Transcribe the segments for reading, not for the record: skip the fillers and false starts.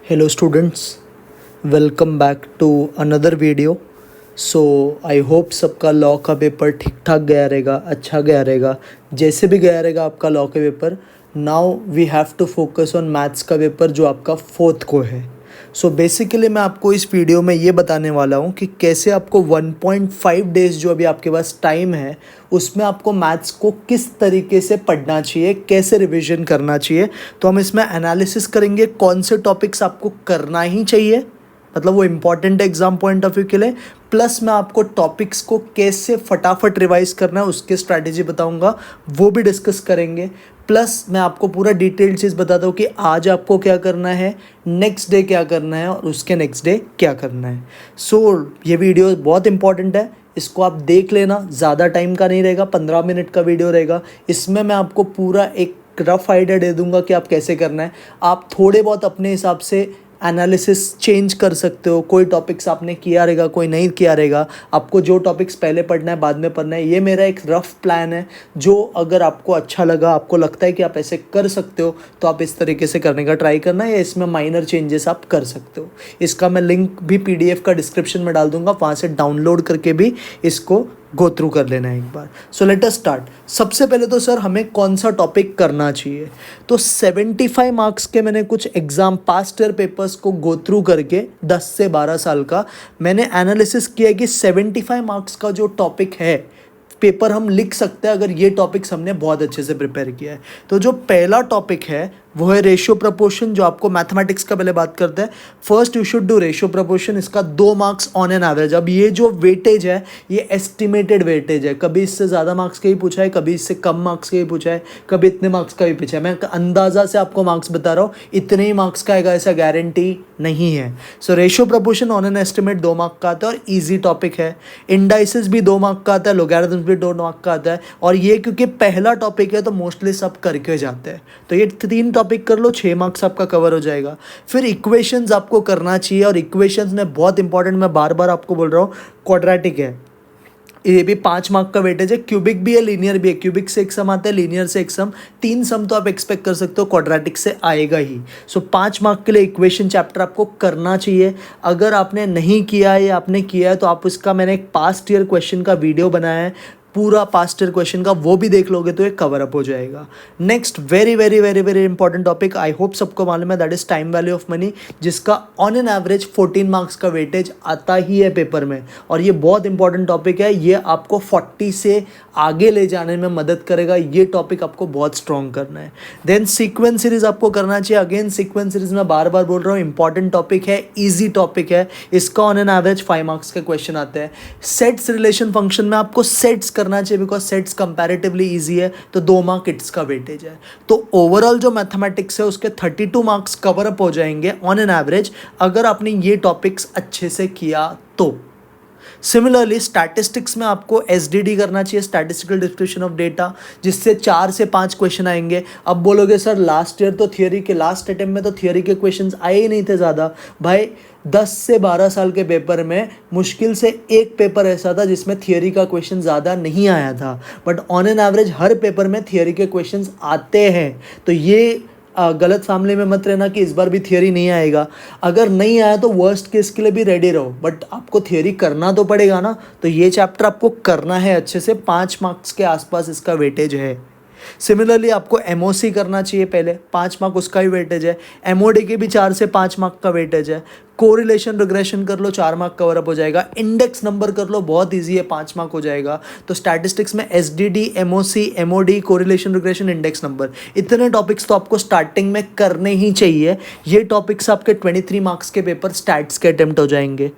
Hello students, welcome back to another video. So I hope सबका law का paper ठीक ठाक गया रहेगा, अच्छा गया रहेगा, जैसे भी गया रहेगा आपका लॉ का paper. Now we have to focus on maths का पेपर जो आपका फोर्थ को है. सो बेसिकली मैं आपको इस वीडियो में ये बताने वाला हूँ कि कैसे आपको 1.5 डेज़ जो अभी आपके पास टाइम है उसमें आपको मैथ्स को किस तरीके से पढ़ना चाहिए, कैसे रिवीजन करना चाहिए. तो हम इसमें एनालिसिस करेंगे कौन से टॉपिक्स आपको करना ही चाहिए, मतलब वो इम्पॉर्टेंट है एग्जाम पॉइंट ऑफ व्यू के लिए. प्लस मैं आपको टॉपिक्स को कैसे फटाफट रिवाइज करना है उसके स्ट्रैटेजी बताऊंगा, वो भी डिस्कस करेंगे. प्लस मैं आपको पूरा डिटेल चीज़ बताता हूँ कि आज आपको क्या करना है, नेक्स्ट डे क्या करना है और उसके नेक्स्ट डे क्या करना है. सो ये वीडियो बहुत इंपॉर्टेंट है, इसको आप देख लेना. ज़्यादा टाइम का नहीं रहेगा, 15 मिनट का वीडियो रहेगा. इसमें मैं आपको पूरा एक रफ आइडिया दे दूंगा कि आप कैसे करना है. आप थोड़े बहुत अपने हिसाब से एनालिसिस चेंज कर सकते हो. कोई टॉपिक्स आपने किया रहेगा, कोई नहीं किया रहेगा. आपको जो टॉपिक्स पहले पढ़ना है बाद में पढ़ना है, ये मेरा एक रफ प्लान है जो अगर आपको अच्छा लगा, आपको लगता है कि आप ऐसे कर सकते हो तो आप इस तरीके से करने का ट्राई करना है, या इसमें माइनर चेंजेस आप कर सकते हो. इसका मैं लिंक भी PDF का डिस्क्रिप्शन में डाल दूंगा, वहाँ से डाउनलोड करके भी इसको गो थ्रू कर लेना है एक बार. So let us start. सबसे पहले तो सर हमें कौन सा टॉपिक करना चाहिए. तो 75 मार्क्स के मैंने कुछ एग्जाम पास्ट ईयर पेपर्स को गो थ्रू करके 10 से 12 साल का मैंने एनालिसिस किया कि 75 मार्क्स का जो टॉपिक है पेपर हम लिख सकते हैं अगर ये टॉपिक्स हमने बहुत अच्छे से प्रिपेयर किया है. तो जो पहला टॉपिक है वो है रेशियो प्रपोर्शन, जो आपको मैथमेटिक्स का पहले बात करते हैं. First you should do ratio proportion. इसका 2 मार्क्स ऑन एन एवरेज. अब ये जो वेटेज है ये एस्टिमेटेड वेटेज है, कभी इससे ज़्यादा मार्क्स का ही पूछा है, कभी इससे कम मार्क्स का ही पूछा है, कभी इतने मार्क्स का भी पूछा है. मैं अंदाज़ा से आपको मार्क्स बता रहा हूँ, इतने ही मार्क्स का आएगा ऐसा गारंटी नहीं है. So ratio proportion on an estimate 2 mark का आता है और ईजी टॉपिक है. इंडाइसिस भी 2 मार्क का आता है, लोगैरिथम्स भी 2 मार्क का आता है. और ये क्योंकि पहला टॉपिक है तो मोस्टली सब करके जाते हैं. तो ये 3 टॉपिक कर लो, 6 मार्क्स आपका कवर हो जाएगा. फिर इक्वेशंस आपको करना चाहिए, और इक्वेशंस में बहुत इंपॉर्टेंट, मैं बार बार आपको बोल रहा हूँ, क्वाड्रेटिक है. ये भी 5 मार्क का वेटेज है. क्यूबिक भी है, लीनियर भी है. क्यूबिक से एक सम आता है, लीनियर से एक सम. 3 सम तो आप एक्सपेक्ट कर सकते हो क्वाड्रेटिक से आएगा ही. सो 5 मार्क के लिए इक्वेशन चैप्टर आपको करना चाहिए. अगर आपने नहीं किया है या आपने किया है तो आप उसका, मैंने एक पास्ट ईयर क्वेश्चन का वीडियो बनाया है, पूरा पास्ट ईयर क्वेश्चन का, वो भी देख लोगे तो ये कवर अप हो जाएगा. Next very very very very important topic, I hope सबको मालूम है, that is time value of money, जिसका ऑन एन एवरेज 14 मार्क्स का वेटेज आता ही है पेपर में. और ये बहुत इंपॉर्टेंट टॉपिक है, ये आपको 40 से आगे ले जाने में मदद करेगा. ये टॉपिक आपको बहुत स्ट्रॉन्ग करना है. देन सीक्वेंस सीरीज आपको करना चाहिए. अगेन सीक्वेंस सीरीज में बार बार बोल रहा हूँ, इंपॉर्टेंट टॉपिक है, ईजी टॉपिक है. इसका ऑन एन एवरेज 5 मार्क्स का क्वेश्चन आते हैं. सेट्स रिलेशन फंक्शन में आपको सेट्स करना चाहिए, बिकॉज सेट्स कंपैरेटिवली इजी है, तो 2 मार्क इट्स का वेटेज है. तो ओवरऑल जो मैथमेटिक्स है उसके 32 मार्क्स कवर अप हो जाएंगे ऑन एन एवरेज अगर आपने ये टॉपिक्स अच्छे से किया तो. सिमिलरली स्टैटिस्टिक्स में आपको SDD करना चाहिए, स्टैटिस्टिकल डिस्क्रिप्शन ऑफ डेटा, जिससे 4 से 5 क्वेश्चन आएंगे. अब बोलोगे सर लास्ट ईयर तो थियोरी के, लास्ट अटेम्प्ट में तो थियोरी के क्वेश्चंस आए ही नहीं थे ज़्यादा. भाई 10 से 12 साल के पेपर में मुश्किल से एक पेपर ऐसा था जिसमें थियोरी का क्वेश्चन ज़्यादा नहीं आया था, but on an average her paper में थियोरी के क्वेश्चंस आते हैं. तो ये गलत फैमिली में मत रहना कि इस बार भी थियोरी नहीं आएगा. अगर नहीं आया तो वर्स्ट केस के लिए भी रेडी रहो, बट आपको थियोरी करना तो पड़ेगा ना. तो ये चैप्टर आपको करना है अच्छे से. 5 मार्क्स के आसपास इसका वेटेज है. सिमिलरली आपको MOC करना चाहिए पहले, 5 मार्क उसका ही वेटेज है. MOD के भी 4 से 5 मार्क का वेटेज है. कोरिलेशन रिग्रेशन कर लो, 4 मार्क कवर अप हो जाएगा. इंडेक्स नंबर कर लो, बहुत इजी है, 5 मार्क हो जाएगा. तो स्टैटिस्टिक्स में SDD, MOC, MOD, correlation regression, index number, इतने टॉपिक्स तो आपको स्टार्टिंग में करने ही चाहिए. ये टॉपिक्स आपके 23 मार्क्स के पेपर स्टैट्स के अटेम्प्ट हो जाएंगे.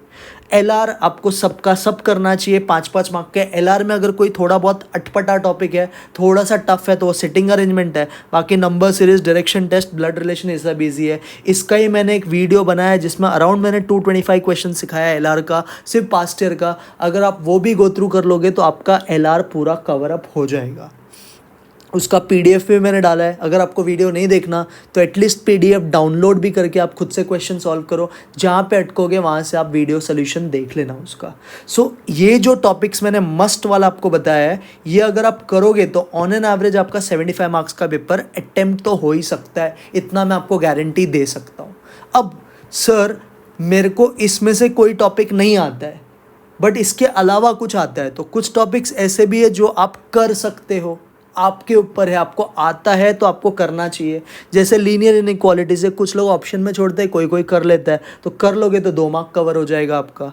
LR आपको सबका सब करना चाहिए, 5-5 मार्क के. LR में अगर कोई थोड़ा बहुत अटपटा टॉपिक है, थोड़ा सा टफ है, तो वो सिटिंग अरेंजमेंट है. बाकी number series, direction test, blood relation, ये सब ईजी है. इसका ही मैंने एक वीडियो बनाया है जिसमें अराउंड मैंने 225 क्वेश्चन सिखाया LR का, सिर्फ पास्ट ईयर का. अगर आप वो भी गो थ्रू कर लोगे तो आपका LR पूरा कवर अप हो जाएगा. उसका PDF भी मैंने डाला है. अगर आपको वीडियो नहीं देखना तो एटलीस्ट PDF डाउनलोड भी करके आप खुद से क्वेश्चन सॉल्व करो. जहाँ पे अटकोगे वहाँ से आप वीडियो सोल्यूशन देख लेना उसका. सो ये जो टॉपिक्स मैंने मस्ट वाला आपको बताया है, ये अगर आप करोगे तो ऑन एन एवरेज आपका 75 मार्क्स का पेपर अटेम्प्ट तो हो ही सकता है. इतना मैं आपको गारंटी दे सकता हूँ. अब सर मेरे को इसमें से कोई टॉपिक नहीं आता है बट इसके अलावा कुछ आता है, तो कुछ टॉपिक्स ऐसे भी है जो आप कर सकते हो, आपके ऊपर है, आपको आता है तो आपको करना चाहिए। जैसे लीनियर इनइक्वालिटी से कुछ लोग ऑप्शन में छोड़ते हैं, कोई कोई कर लेता है, तो कर लोगे तो 2 मार्क कवर हो जाएगा आपका।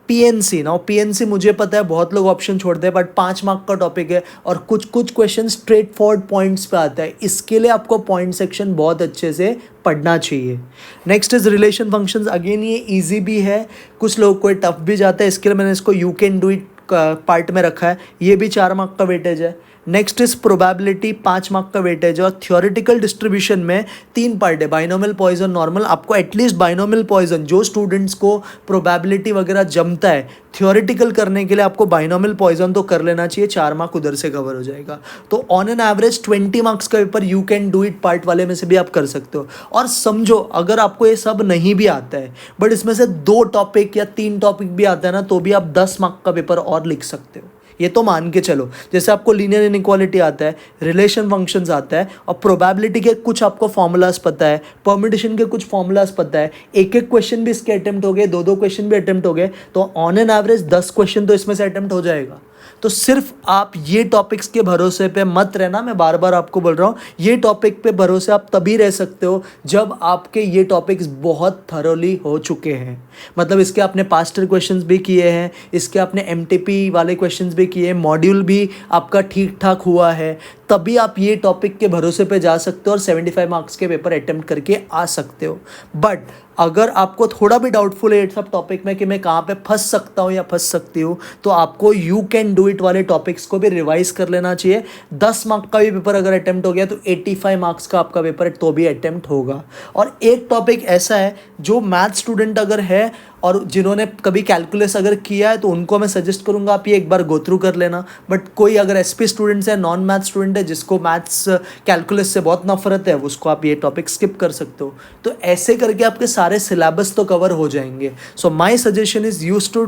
पीएनसी ना, पीएनसी मुझे पता है बहुत लोग ऑप्शन छोड़ते हैं बट 5 मार्क का टॉपिक है और कुछ कुछ क्वेश्चन स्ट्रेट फॉरवर्ड पॉइंट्स पे आता है, इसके लिए आपको पॉइंट सेक्शन बहुत अच्छे से पढ़ना चाहिए। Next is relation functions, again ये इजी भी है, कुछ लोग को टफ भी जाता है, इसके लिए मैंने इसको you can do it part में रखा है, ये भी 4 मार्क का वेटेज है। नेक्स्ट इज प्रोबेबिलिटी, 5 मार्क का वेटेज है और थ्योरेटिकल डिस्ट्रीब्यूशन में 3 पार्ट है, बाइनोमियल, पॉइजन, नॉर्मल। आपको एटलीस्ट बाइनोमियल पॉइजन, जो स्टूडेंट्स को प्रोबेबिलिटी वगैरह जमता है थ्योरेटिकल करने के लिए, आपको बाइनोमियल पॉइजन तो कर लेना चाहिए, 4 मार्क उधर से कवर हो जाएगा। तो ऑन एन एवरेज 20 मार्क्स का paper you can do it part वाले में से भी आप कर सकते हो। और समझो अगर आपको ये सब नहीं भी आता है बट इसमें से 2 टॉपिक या 3 टॉपिक भी आता है ना, तो भी आप 10 मार्क का पेपर और लिख सकते हो, ये तो मान के चलो। जैसे आपको लीनियर इनइक्वालिटी आता है, रिलेशन फंक्शंस आता है और प्रोबेबिलिटी के कुछ आपको फॉर्मूलाज पता है, परम्यूटेशन के कुछ फॉर्मूलाज पता है, एक एक क्वेश्चन भी इसके अटेम्प्ट हो गए, 2-2 क्वेश्चन भी अटेम्प्ट हो गए, तो ऑन एन एवरेज 10 क्वेश्चन तो इसमें से अटेम्प्ट हो जाएगा। तो सिर्फ आप ये टॉपिक्स के भरोसे पे मत रहना, मैं बार बार आपको बोल रहा हूँ, ये टॉपिक पे भरोसे आप तभी रह सकते हो जब आपके ये टॉपिक्स बहुत थरोली हो चुके हैं। मतलब इसके आपने पास्ट ईयर क्वेश्चंस भी किए हैं, इसके आपने एमटीपी वाले क्वेश्चंस भी किए हैं, मॉड्यूल भी आपका ठीक ठाक हुआ है, तभी आप ये टॉपिक के भरोसे पे जा सकते हो और 75 मार्क्स के पेपर अटेम्प्ट करके आ सकते हो। बट अगर आपको थोड़ा भी डाउटफुल है सब टॉपिक में कि मैं कहाँ पे फंस सकता हूँ या फंस सकती हूँ, तो आपको यू कैन डू इट वाले टॉपिक्स को भी रिवाइज कर लेना चाहिए। 10 मार्क का भी पेपर अगर अटेम्प्ट हो गया तो 85 मार्क्स का आपका पेपर तो भी अटेम्प्ट होगा। और एक टॉपिक ऐसा है जो मैथ स्टूडेंट अगर है और जिन्होंने कभी कैलकुलस अगर किया है तो उनको मैं सजेस्ट करूंगा आप ये एक बार गो थ्रू कर लेना। बट कोई अगर एसपी स्टूडेंट्स है, नॉन मैथ स्टूडेंट है, जिसको मैथ्स कैलकुलस से बहुत नफरत है, उसको आप ये टॉपिक स्किप कर सकते हो। तो ऐसे करके आपके सारे सिलेबस तो कवर हो जाएंगे। So my suggestion is use to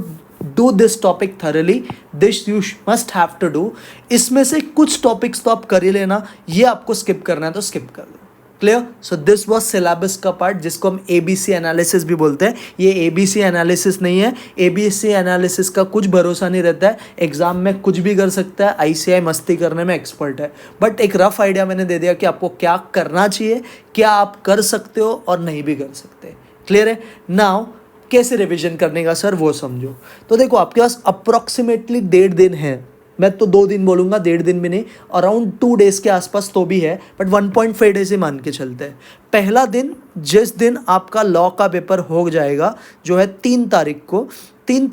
do this topic thoroughly, this you must have to do. इसमें से कुछ टॉपिक्स तो आप कर ही लेना, ये आपको स्किप करना है तो स्किप कर लो। Clear? So this was syllabus का पार्ट जिसको हम एबीसी एनालिसिस भी बोलते हैं। ये एबीसी एनालिसिस नहीं है, एबीसी एनालिसिस का कुछ भरोसा नहीं रहता है, एग्जाम में कुछ भी कर सकता है, आईसीआई मस्ती करने में एक्सपर्ट है। बट एक रफ आइडिया मैंने दे दिया कि आपको क्या करना चाहिए, क्या आप कर सकते हो और नहीं भी कर सकते। क्लियर है? नाउ कैसे रिविजन करने का सर वो समझो। तो देखो आपके पास अप्रॉक्सीमेटली 1.5 दिन है, मैं तो 2 दिन बोलूँगा, 1.5 दिन भी नहीं, अराउंड 2 डेज़ के आसपास तो भी है, बट 1.5 डेज ही मान के चलते हैं। पहला दिन जिस दिन आपका लॉ का पेपर हो जाएगा, जो है 3 तारीख को, 2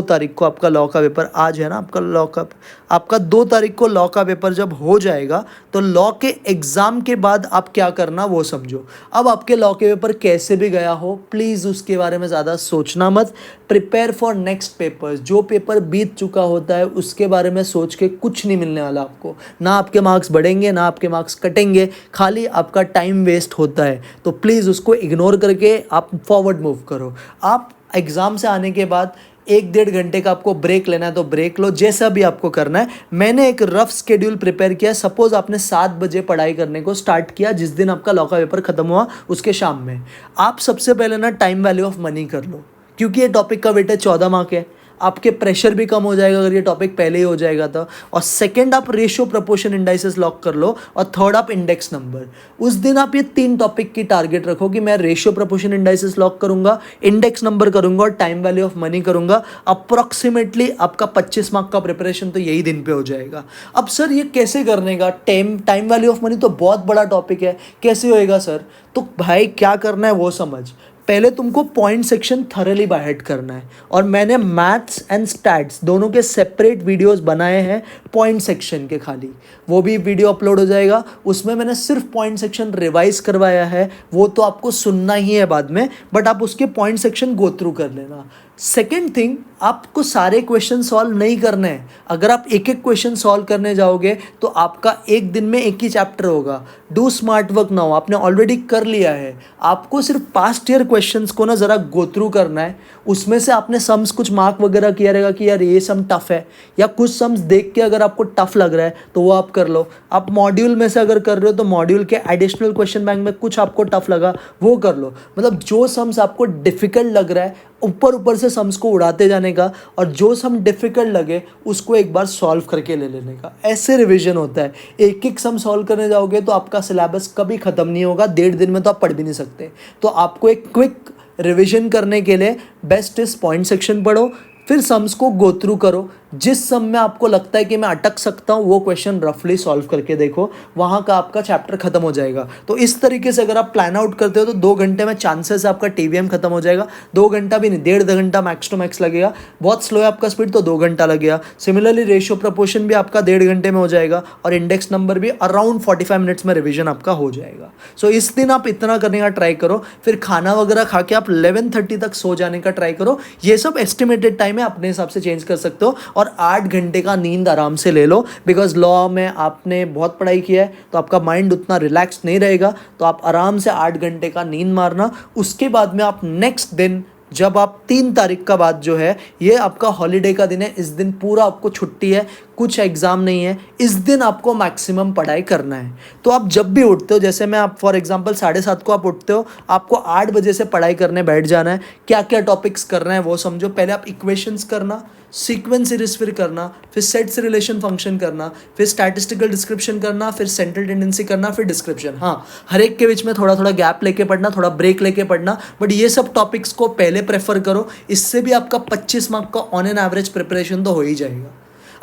तारीख को आपका लॉ का पेपर, आज है ना आपका लॉ का, आपका 2 तारीख को लॉ का पेपर जब हो जाएगा तो लॉ के एग्ज़ाम के बाद आप क्या करना वो समझो। अब आपके लॉ के पेपर कैसे भी गया हो, प्लीज़ उसके बारे में ज़्यादा सोचना मत, प्रिपेयर फॉर नेक्स्ट पेपर्स। जो पेपर बीत चुका होता है उसके बारे में सोच के कुछ नहीं मिलने वाला आपको, ना आपके मार्क्स बढ़ेंगे ना आपके मार्क्स कटेंगे, खाली आपका टाइम वेस्ट होता है। तो प्लीज़ उसको इग्नोर करके आप फॉरवर्ड मूव करो। आप एग्ज़ाम से आने के बाद 1-1.5 घंटे का आपको ब्रेक लेना है तो ब्रेक लो, जैसा भी आपको करना है। मैंने एक रफ स्केड्यूल प्रिपेयर किया। सपोज आपने 7 बजे पढ़ाई करने को स्टार्ट किया, जिस दिन आपका लॉ का पेपर खत्म हुआ उसके शाम में, आप सबसे पहले ना टाइम वैल्यू ऑफ मनी कर लो, क्योंकि ये टॉपिक का वेटेज 14 मार्क है, आपके प्रेशर भी कम हो जाएगा अगर ये टॉपिक पहले ही हो जाएगा तो। और सेकंड आप रेशियो प्रोपोर्शन इंडाइसेस लॉक कर लो, और थर्ड आप इंडेक्स नंबर। उस दिन आप ये 3 टॉपिक की टारगेट रखो कि मैं रेशियो प्रोपोर्शन इंडाइसेस लॉक करूंगा, इंडेक्स नंबर करूंगा और टाइम वैल्यू ऑफ मनी करूंगा। अप्रॉक्सीमेटली आपका 25 मार्क का प्रिपरेशन तो यही दिन पे हो जाएगा। अब सर ये कैसे करने का, टाइम वैल्यू ऑफ मनी तो बहुत बड़ा टॉपिक है, कैसे होएगा सर? तो भाई क्या करना है वो समझ। पहले तुमको point section thoroughly by heart करना है, और मैंने मैथ्स एंड स्टैट्स दोनों के सेपरेट वीडियोस बनाए हैं पॉइंट सेक्शन के, खाली वो भी वीडियो अपलोड हो जाएगा। उसमें मैंने सिर्फ पॉइंट सेक्शन रिवाइज करवाया है, वो तो आपको सुनना ही है बाद में, बट आप उसके पॉइंट सेक्शन गो थ्रू कर लेना। सेकेंड थिंग, आपको सारे क्वेश्चन सॉल्व नहीं करने हैं। अगर आप एक एक क्वेश्चन सॉल्व करने जाओगे तो आपका एक दिन में एक ही चैप्टर होगा। डू स्मार्ट वर्क नाउ, आपने ऑलरेडी कर लिया है, आपको सिर्फ पास्ट ईयर क्वेश्चंस को ना ज़रा गो थ्रू करना है। उसमें से आपने सम्स कुछ मार्क वगैरह किया रहेगा कि यार ये सम टफ है, या कुछ सम्स देख के अगर आपको टफ लग रहा है तो वो आप कर लो। आप मॉड्यूल में से अगर कर रहे हो तो मॉड्यूल के एडिशनल क्वेश्चन बैंक में कुछ आपको टफ लगा वो कर लो। मतलब जो सम्स आपको डिफिकल्ट लग रहा है ऊपर से सम्स को उड़ाते जाने का, और जो सम डिफिकल्ट लगे उसको एक बार सॉल्व करके ले लेने का। ऐसे रिवीजन होता है। एक एक सम सॉल्व करने जाओगे तो आपका सिलेबस कभी ख़त्म नहीं होगा, 1.5 दिन में तो आप पढ़ भी नहीं सकते। तो आपको एक क्विक रिवीजन करने के लिए बेस्ट इस पॉइंट सेक्शन पढ़ो, फिर सम्स को गो थ्रू करो। जिस सम में आपको लगता है कि मैं अटक सकता हूँ वो क्वेश्चन रफली सॉल्व करके देखो, वहाँ का आपका चैप्टर खत्म हो जाएगा। तो इस तरीके से अगर आप प्लान आउट करते हो तो 2 घंटे में चांसेस आपका TVM खत्म हो जाएगा। 2 घंटा भी नहीं, 1.5 घंटा मैक्स टू मैक्स लगेगा। बहुत स्लो है आपका स्पीड तो 2 घंटा लगेगा। सिमिलरली रेशियो प्रपोर्शन भी आपका 1.5 घंटे में हो जाएगा, और इंडेक्स नंबर भी अराउंड 45 मिनट्स में रिविजन आपका हो जाएगा। सो इस दिन आप इतना करने का ट्राई करो, फिर खाना वगैरह खा के आप 11:30 तक सो जाने का ट्राई करो। ये सब एस्टिमेटेड टाइम है, अपने हिसाब से चेंज कर सकते हो। और 8 घंटे का नींद आराम से ले लो, बिकॉज लॉ में आपने बहुत पढ़ाई किया है तो आपका माइंड उतना रिलैक्स नहीं रहेगा। तो आप आराम से 8 घंटे का नींद मारना। उसके बाद में आप नेक्स्ट दिन, जब आप 3 तारीख का बाद जो है ये आपका हॉलीडे का दिन है, इस दिन पूरा आपको छुट्टी है, कुछ एग्ज़ाम नहीं है, इस दिन आपको मैक्सिमम पढ़ाई करना है। तो आप जब भी उठते हो, जैसे मैं आप फॉर एग्जांपल 7:30 को आप उठते हो, आपको 8 बजे से पढ़ाई करने बैठ जाना है। क्या क्या टॉपिक्स करना है वो समझो। पहले आप इक्वेशंस करना, सीक्वेंस सीरीज फिर करना, फिर सेट से रिलेशन फंक्शन करना, फिर स्टैटिस्टिकल डिस्क्रिप्शन करना, फिर सेंट्रल टेंडेंसी करना, फिर डिस्क्रिप्शन। हाँ, हर एक के बीच में थोड़ा थोड़ा गैप लेके पढ़ना, थोड़ा ब्रेक लेके पढ़ना, बट ये सब टॉपिक्स को पहले प्रेफर करो। इससे भी आपका 25 मार्क का ऑन एन एवरेज प्रिपरेशन तो हो ही जाएगा।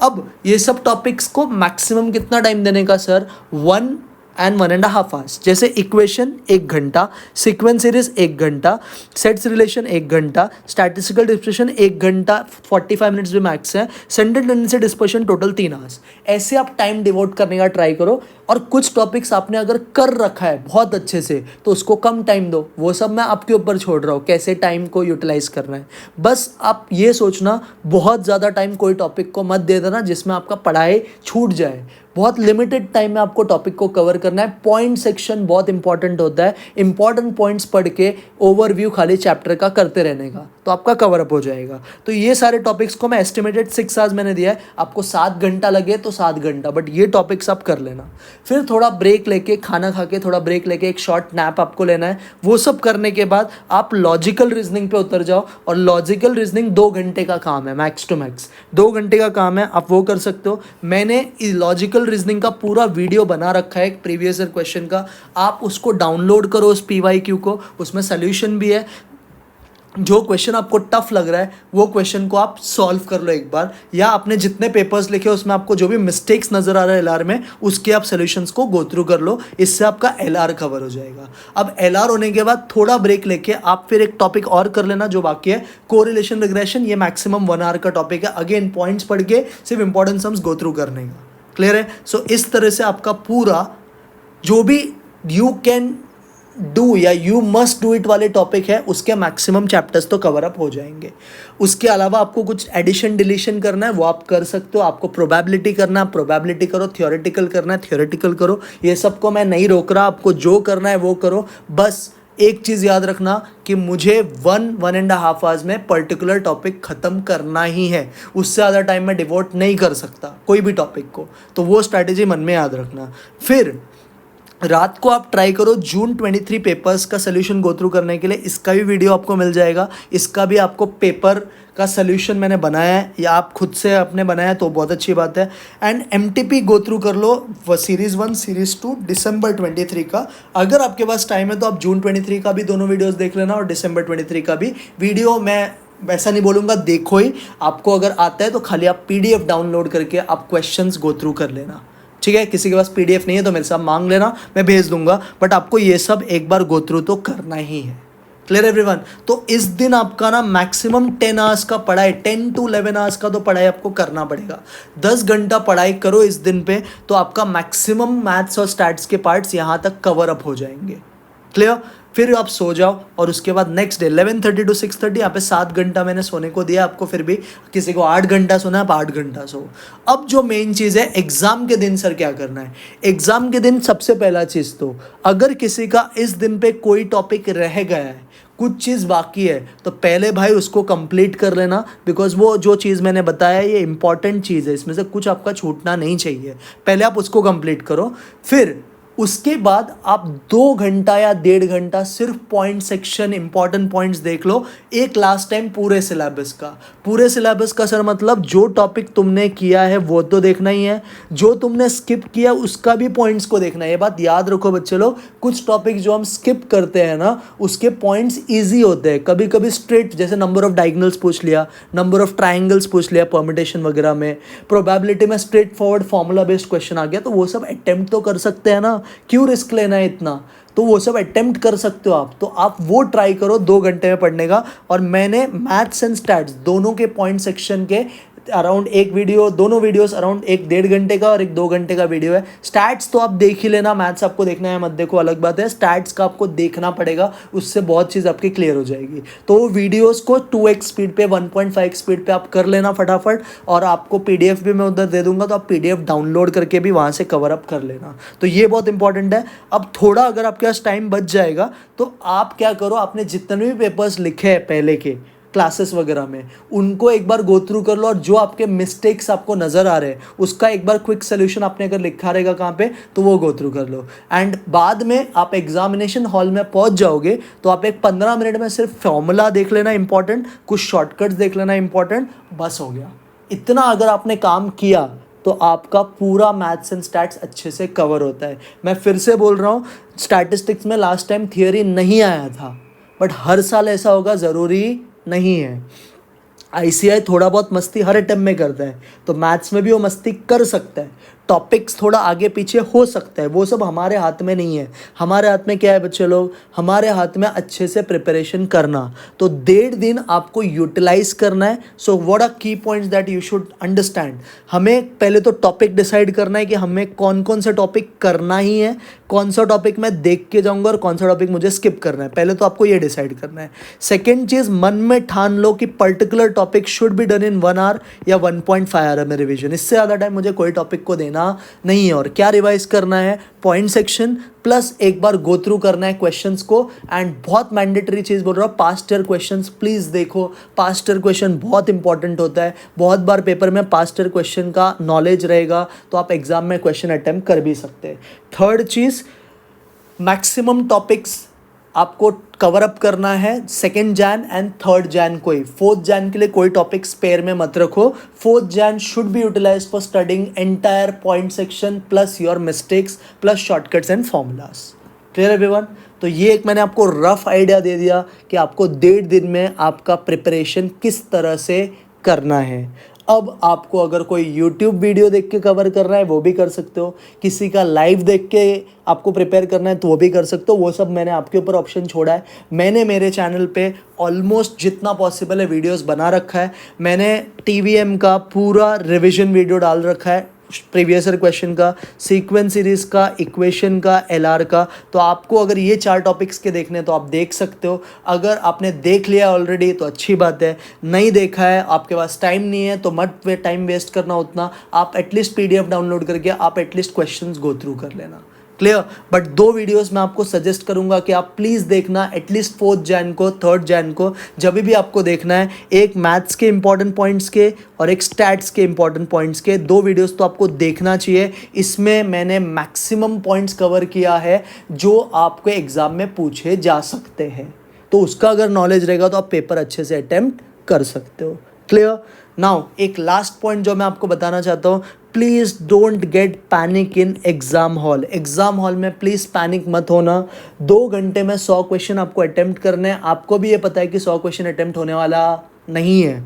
अब ये सब टॉपिक्स को मैक्सिमम कितना टाइम देने का सर? 1 and 1.5 hours। जैसे इक्वेशन 1 घंटा, सीक्वेंस सीरीज 1 घंटा, सेट्स रिलेशन 1 घंटा, स्टैटिस्टिकल डिस्कशन 1 घंटा, 45 मिनट्स भी मैक्स है, central tendency dispersion total 3 hours. ऐसे आप टाइम डिवोट करने का ट्राई करो। और कुछ टॉपिक्स आपने अगर कर रखा है बहुत अच्छे से तो उसको कम टाइम दो, वो सब मैं आपके ऊपर छोड़ रहा हूँ कैसे टाइम को यूटिलाइज करना है। बस आप ये सोचना बहुत ज़्यादा टाइम कोई टॉपिक को मत दे देना जिसमें आपका पढ़ाई छूट जाए। बहुत लिमिटेड टाइम में आपको टॉपिक को कवर करना है। पॉइंट सेक्शन बहुत इंपॉर्टेंट होता है। इंपॉर्टेंट पॉइंट्स पढ़ के ओवरव्यू खाली चैप्टर का करते रहने का, तो आपका कवर अप हो जाएगा। तो ये सारे टॉपिक्स को मैं एस्टिमेटेड 6 आवर्स मैंने दिया है, आपको 7 घंटा लगे तो 7 घंटा, बट ये टॉपिक्स आप कर लेना। फिर थोड़ा ब्रेक लेके, खाना खा के थोड़ा ब्रेक लेके एक शॉर्ट नैप आपको लेना है। वो सब करने के बाद आप लॉजिकल रीजनिंग पे उतर जाओ। और लॉजिकल रीजनिंग 2 घंटे का काम है, मैक्स टू मैक्स 2 घंटे का काम है, आप वो कर सकते हो। मैंने लॉजिकल रीजनिंग का पूरा वीडियो बना रखा है प्रीवियस ईयर क्वेश्चन का, आप उसको डाउनलोड करो उस PYQ को, उसमें सोल्यूशन भी है। जो क्वेश्चन आपको टफ लग रहा है वो क्वेश्चन को आप सॉल्व कर लो एक बार, या आपने जितने पेपर्स लिखे उसमें आपको जो भी मिस्टेक्स नजर आ रहा है LR में उसके आप सॉल्यूशंस को गो थ्रू कर लो। इससे आपका LR कवर हो जाएगा। अब LR होने के बाद थोड़ा ब्रेक लेके आप फिर एक टॉपिक और कर लेना जो बाकी है, कोरिलेशन रिग्रेशन। ये मैक्सिमम 1 आवर का टॉपिक है। अगेन पॉइंट्स पढ़ के सिर्फ इंपॉर्टेंट सम्स गो थ्रू करने का। क्लियर है? सो इस तरह से आपका पूरा जो भी यू कैन डू या यू मस्ट डू इट वाले टॉपिक है उसके मैक्सिमम चैप्टर्स तो कवर अप हो जाएंगे। उसके अलावा आपको कुछ एडिशन डिलीशन करना है वो आप कर सकते हो। आपको प्रोबेबिलिटी करना है प्रोबेबिलिटी करो, थियोरेटिकल करना है थियोरेटिकल करो। ये सबको मैं नहीं रोक रहा, आपको जो करना है वो करो। बस एक चीज़ याद रखना कि मुझे 1.5 आवर्स में पर्टिकुलर टॉपिक ख़त्म करना ही है, उससे ज़्यादा टाइम मैं डिवोट नहीं कर सकता कोई भी टॉपिक को। तो वो स्ट्रैटेजी मन में याद रखना। फिर रात को आप ट्राई करो जून 23 पेपर्स का सोल्यूशन गो थ्रू करने के लिए। इसका भी वीडियो आपको मिल जाएगा। इसका भी आपको पेपर का सोल्यूशन मैंने बनाया है या आप खुद से अपने बनाया तो बहुत अच्छी बात है। एंड MTP गो थ्रू कर लो, सीरीज़ 1 सीरीज़ 2 दिसंबर 23 का। अगर आपके पास टाइम है तो आप जून 23 का भी दोनों वीडियोज़ देख लेना और दिसंबर 23 का भी वीडियो। मैं वैसा नहीं बोलूँगा देखो ही, आपको अगर आता है तो खाली आप PDF डाउनलोड करके आप क्वेश्चंस गो थ्रू कर लेना। ठीक है, किसी के पास PDF नहीं है तो मेरे साथ मांग लेना, मैं भेज दूंगा। बट आपको ये सब एक बार गो थ्रू तो करना ही है। Clear everyone? तो इस दिन आपका ना मैक्सिमम 10 आवर्स का पढ़ाई, 10 to 11 आवर्स का तो पढ़ाई आपको करना पड़ेगा। 10 घंटा पढ़ाई करो इस दिन पे तो आपका मैक्सिमम मैथ्स और स्टैट्स के पार्ट्स यहाँ तक कवर अप हो जाएंगे। क्लियर। फिर आप सो जाओ और उसके बाद नेक्स्ट डे 11:30 to 6:30 यहाँ पे 7 घंटा मैंने सोने को दिया आपको, फिर भी किसी को 8 घंटा सोना है, आप 8 घंटा सो। अब जो मेन चीज़ है एग्ज़ाम के दिन सर क्या करना है। एग्ज़ाम के दिन सबसे पहला चीज़ तो अगर किसी का इस दिन पे कोई टॉपिक रह गया है, कुछ चीज़ बाकी है, तो पहले भाई उसको कंप्लीट कर लेना, बिकॉज वो जो चीज़ मैंने बताया ये इंपॉर्टेंट चीज़ है, इसमें से कुछ आपका छूटना नहीं चाहिए। पहले आप उसको कंप्लीट करो, फिर उसके बाद आप 2 घंटा या 1.5 घंटा सिर्फ पॉइंट सेक्शन इंपॉर्टेंट पॉइंट्स देख लो। एक लास्ट टाइम पूरे सिलेबस का सर मतलब जो टॉपिक तुमने किया है वो तो देखना ही है, जो तुमने स्किप किया उसका भी पॉइंट्स को देखना है। ये बात याद रखो बच्चे लोग, कुछ टॉपिक जो हम स्किप करते हैं ना उसके पॉइंट्स ईजी होते हैं, कभी कभी स्ट्रेट, जैसे नंबर ऑफ डायगोनल्स पूछ लिया, नंबर ऑफ ट्राइंगल्स पूछ लिया परमिटेशन वगैरह में, प्रोबेबिलिटी में straight forward formula based question आ गया, तो वो सब अटेम्प्ट तो कर सकते हैं ना, क्यों रिस्क लेना है इतना, तो वो सब अटेम्प्ट कर सकते हो आप। तो आप वो ट्राई करो 2 घंटे में पढ़ने का। और मैंने मैथ्स एंड स्टैट्स दोनों के पॉइंट सेक्शन के अराउंड एक वीडियो, दोनों वीडियोस अराउंड 1-1.5 घंटे का और 1-2 घंटे का वीडियो है। स्टैट्स तो आप देख ही लेना, मैथ्स आपको देखना है मत देखो अलग बात है, स्टैट्स का आपको देखना पड़ेगा, उससे बहुत चीज़ आपकी क्लियर हो जाएगी। तो वो वीडियोस को 2x स्पीड पे 1.5 स्पीड पे आप कर लेना फटाफट, और आपको PDF भी मैं उधर दे दूंगा, तो आप PDF डाउनलोड करके भी वहाँ से कवर अप कर लेना। तो ये बहुत इंपॉर्टेंट है। अब थोड़ा अगर आपके पास टाइम बच जाएगा तो आप क्या करो, आपने जितने भी पेपर्स लिखे हैं पहले के क्लासेस वगैरह में उनको एक बार गो थ्रू कर लो, और जो आपके मिस्टेक्स आपको नज़र आ रहे हैं उसका एक बार क्विक सोल्यूशन आपने अगर लिखा रहेगा कहाँ पे तो वो गो थ्रू कर लो। एंड बाद में आप एग्जामिनेशन हॉल में पहुँच जाओगे तो आप एक 15 मिनट में सिर्फ फॉर्मूला देख लेना इंपॉर्टेंट, कुछ शॉर्टकट्स देख लेना इंपॉर्टेंट, बस हो गया। इतना अगर आपने काम किया तो आपका पूरा मैथ्स एंड स्टैट्स अच्छे से कवर होता है। मैं फिर से बोल रहा हूँ, स्टैटिस्टिक्स में लास्ट टाइम थियोरी नहीं आया था, बट हर साल ऐसा होगा ज़रूरी नहीं है। ICI थोड़ा बहुत मस्ती हर अटेम्प्ट में करता है, तो मैथ्स में भी वो मस्ती कर सकता है, टॉपिक्स थोड़ा आगे पीछे हो सकता है, वो सब हमारे हाथ में नहीं है। हमारे हाथ में क्या है बच्चे लोग, हमारे हाथ में अच्छे से प्रिपरेशन करना। तो 1.5 दिन आपको यूटिलाइज करना है। सो व्हाट आर की points that you should understand. हमें पहले तो टॉपिक डिसाइड करना है कि हमें कौन कौन सा टॉपिक करना ही है, कौन सा टॉपिक मैं देख के जाऊँगा और कौन सा टॉपिक मुझे स्किप करना है, पहले तो आपको ये डिसाइड करना है। सेकेंड चीज़, मन में ठान लो कि particular topic should be done in 1 hour या 1.5 आवर में रिविजन, इससे ज़्यादा टाइम मुझे कोई टॉपिक को देना नहीं है। और क्या रिवाइज करना है, पॉइंट सेक्शन प्लस एक बार गो थ्रू करना है क्वेश्चंस को। एंड बहुत मैंडेटरी चीज़ बोल रहा हूँ, पास्ट ईयर क्वेश्चंस प्लीज़ देखो, पास्ट ईयर क्वेश्चन बहुत इंपॉर्टेंट होता है। बहुत बार पेपर में पास्ट ईयर क्वेश्चन का नॉलेज रहेगा तो आप एग्जाम में क्वेश्चन अटेम्प्ट कर भी सकते हैं। थर्ड चीज़, मैक्सिमम टॉपिक्स आपको कवर अप करना है 2 जैन एंड 3 जैन को ही। 4 जैन के लिए कोई टॉपिक स्पेयर में मत रखो। 4 जैन should be utilise for studying entire point section plus your mistakes plus shortcuts and formulas. Clear everyone? तो ये एक मैंने आपको रफ आइडिया दे दिया कि आपको 1.5 दिन में आपका प्रिपरेशन किस तरह से करना है। अब आपको अगर कोई YouTube वीडियो देख के कवर कर रहा है वो भी कर सकते हो, किसी का लाइव देख के आपको प्रिपेयर करना है तो वो भी कर सकते हो। वो सब मैंने आपके ऊपर ऑप्शन छोड़ा है। मैंने मेरे चैनल पे ऑलमोस्ट जितना पॉसिबल है वीडियोस बना रखा है। मैंने TVM का पूरा रिविजन वीडियो डाल रखा है, प्रीवियस ईयर क्वेश्चन का, सीक्वेंस सीरीज का, इक्वेशन का, LR का। तो आपको अगर ये 4 टॉपिक्स के देखने हैं तो आप देख सकते हो। अगर आपने देख लिया ऑलरेडी तो अच्छी बात है, नहीं देखा है, आपके पास टाइम नहीं है तो मत टाइम वेस्ट करना उतना। आप एटलीस्ट PDF डाउनलोड करके आप एटलीस्ट क्वेश्चंस गो थ्रू कर लेना। क्लियर? बट 2 वीडियोस मैं आपको सजेस्ट करूंगा कि आप प्लीज़ देखना, एटलीस्ट 4 जैन को, 3 जैन को, जब भी आपको देखना है। एक मैथ्स के इंपॉर्टेंट पॉइंट्स के और एक स्टैट्स के इंपॉर्टेंट पॉइंट्स के 2 वीडियोस तो आपको देखना चाहिए। इसमें मैंने मैक्सिमम पॉइंट्स कवर किया है जो आपको एग्ज़ाम में पूछे जा सकते हैं, तो उसका अगर नॉलेज रहेगा तो आप पेपर अच्छे से अटेम्प्ट कर सकते हो। क्लियर? नाउ एक लास्ट पॉइंट जो मैं आपको बताना चाहता हूँ, please don't get panic in exam hall. Exam hall में प्लीज़ पैनिक मत होना। 2 घंटे में 100 क्वेश्चन आपको अटेम्प्ट करने हैं। आपको भी ये पता है कि 100 क्वेश्चन अटेम्प्ट होने वाला नहीं है।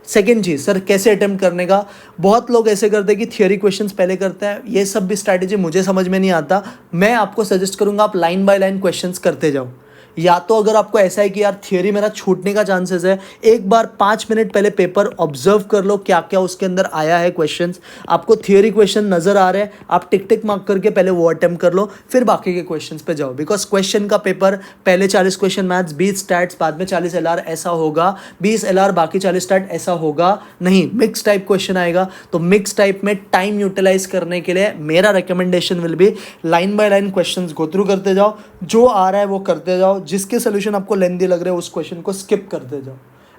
सेकेंड चीज़, सर कैसे अटेम्प्ट करने का, बहुत लोग ऐसे करते हैं कि थियोरी क्वेश्चंस पहले करते हैं। ये सब भी स्ट्रैटेजी मुझे समझ में नहीं आता। मैं आपको सजेस्ट करूँगा आप लाइन बाय लाइन क्वेश्चंस करते जाओ। या तो अगर आपको ऐसा है कि यार थियोरी मेरा छूटने का चांसेस है, एक बार 5 मिनट पहले पेपर ऑब्जर्व कर लो क्या क्या उसके अंदर आया है क्वेश्चंस, आपको थियोरी क्वेश्चन नजर आ रहे हैं, आप टिक टिक मार्क करके पहले वो अटेम्प्ट कर लो, फिर बाकी के क्वेश्चंस पे जाओ। बिकॉज क्वेश्चन का पेपर पहले 40 क्वेश्चन मैथ्स, 20 स्टैट्स, बाद में 40 LR ऐसा होगा, 20 LR बाकी 40 स्टैट ऐसा होगा नहीं, मिक्स टाइप क्वेश्चन आएगा। तो मिक्स टाइप में टाइम यूटिलाइज करने के लिए मेरा recommendation will be line by line questions go through करते जाओ, जो आ रहा है वो करते जाओ, जिसके सोल्यूशन आपको लेंदी लग रहे हैं उस क्वेश्चन को स्किप करते जाओ।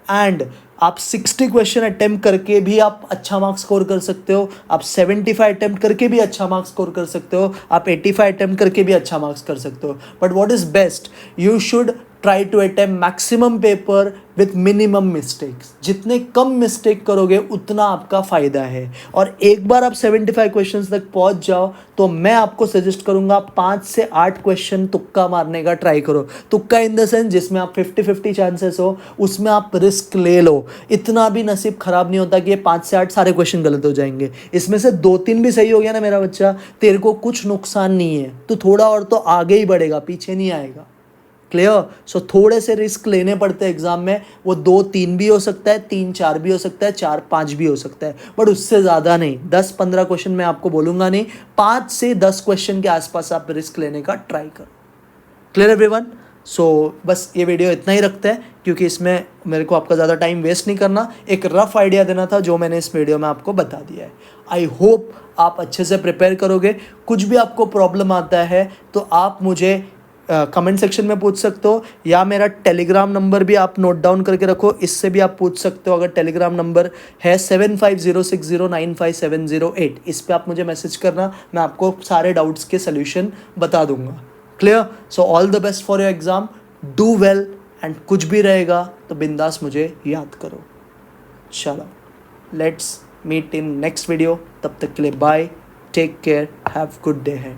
एंड आप 60 क्वेश्चन अटेम्प्ट करके भी आप अच्छा मार्क्स स्कोर कर सकते हो, आप 75 अटेम्प्ट करके भी अच्छा मार्क्स स्कोर कर सकते हो, आप 85 अटेम्प्ट करके भी अच्छा मार्क्स कर सकते हो। But what is best, you should try to attempt maximum paper with minimum mistakes. जितने कम मिस्टेक करोगे उतना आपका फ़ायदा है। और एक बार आप 75 क्वेश्चंस तक पहुंच जाओ तो मैं आपको सजेस्ट करूंगा 5 से 8 क्वेश्चन तुक्का मारने का ट्राई करो। तुक्का इन द सेंस जिसमें आप 50-50 चांसेस हो, उसमें आप रिस्क ले लो। इतना भी नसीब खराब नहीं होता कि ये 5 से 8 सारे क्वेश्चन गलत हो जाएंगे, इसमें से 2-3 भी सही हो गया ना मेरा बच्चा, तेरे को कुछ नुकसान नहीं है, तो थोड़ा और तो आगे ही बढ़ेगा, पीछे नहीं आएगा। क्लियर? सो थोड़े से रिस्क लेने पड़ते हैं एग्जाम में, वो 2-3 भी हो सकता है, 3-4 भी हो सकता है, 4-5 भी हो सकता है, बट उससे ज़्यादा नहीं। 10-15 क्वेश्चन मैं आपको बोलूँगा नहीं, 5 से 10 क्वेश्चन के आसपास आप रिस्क लेने का ट्राई करो। Clear everyone? सो बस ये वीडियो इतना ही रखते हैं, क्योंकि इसमें मेरे को आपका ज़्यादा टाइम वेस्ट नहीं करना, एक रफ आइडिया देना था जो मैंने इस वीडियो में आपको बता दिया है। आई होप आप अच्छे से प्रिपेयर करोगे। कुछ भी आपको प्रॉब्लम आता है तो आप मुझे कमेंट सेक्शन में पूछ सकते हो, या मेरा टेलीग्राम नंबर भी आप नोट डाउन करके रखो, इससे भी आप पूछ सकते हो। अगर टेलीग्राम नंबर है 7506095708, इस पे आप मुझे मैसेज करना, मैं आपको सारे डाउट्स के सोल्यूशन बता दूंगा। Clear? So all the best for your exam, do well, and कुछ भी रहेगा तो बिंदास मुझे याद करो। चलो, let's meet in next video. तब तक के लिए bye, take care, have good day head.